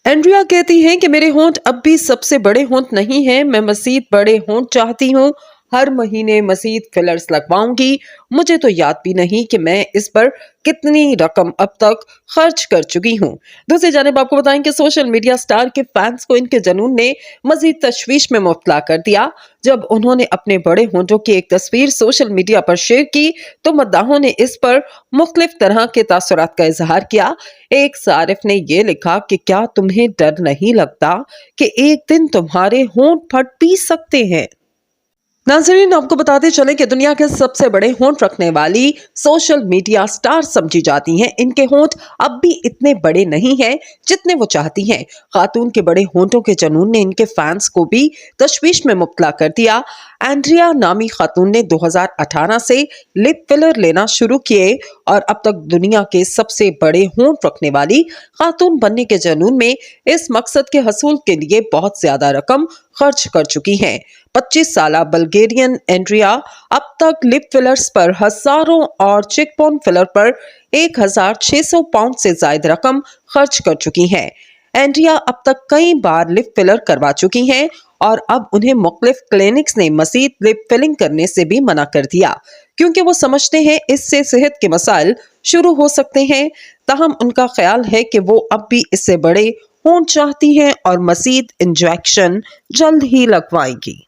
Andrea कहती हैं कि मेरे होंठ अब भी सबसे बड़े होंठ नहीं हैं, मैं मजीद बड़े होंठ चाहती हूँ। हर महीने मजीद फिलर्स लगवाऊंगी। मुझे तो याद भी नहीं कि मैं इस पर कितनी रकम अब तक खर्च कर चुकी हूँ। दूसरी जानिब आपको बताएं कि सोशल मीडिया स्टार के फैंस को इनके जुनून ने मजीद तशवीश में मुब्तला कर दिया। जब उन्होंने अपने बड़े होंठों की एक तस्वीर सोशल मीडिया पर शेयर की तो मद्दाहों ने इस पर मुख्तलिफ तरह के तासुरात का इजहार किया। एक सारिफ ने यह लिखा कि क्या तुम्हें डर नहीं लगता कि एक दिन तुम्हारे होंठ फट भी सकते हैं। नाज़रीन, आपको बताते चले कि दुनिया के सबसे बड़े होंठ रखने वाली सोशल मीडिया स्टार समझी जाती हैं। इनके होंठ अब भी इतने बड़े नहीं हैं जितने वो चाहती हैं। खातून के बड़े होंठों के जुनून ने इनके फैंस को भी तशवीश में मुब्तला कर दिया। एंड्रिया नामी खातून ने 2018 से लिप फिलर लेना शुरू किए और अब तक दुनिया के सबसे बड़े होंठ रखने वाली खातून बनने के जुनून में इस मकसद के हसूल के लिए बहुत ज्यादा रकम खर्च कर चुकी हैं। 25 साल बल्गेरियन एंड्रिया अब तक लिप फिलर्स पर हजारों और चिकबोन फिलर पर 1600 पाउंड से ज्यादा रकम खर्च कर चुकी हैं। एंड्रिया अब तक कई बार लिप फिलर करवा चुकी हैं और अब उन्हें मुख्तलिफ क्लिनिक्स ने मजीद लिप फिलिंग करने से भी मना कर दिया, क्योंकि वो समझते हैं इससे सेहत के मसाइल शुरू हो सकते हैं। ताहम उनका ख्याल है कि वो अब भी इससे बड़े होंठ चाहती हैं और मजीद इंजेक्शन जल्द ही लगवाएंगी।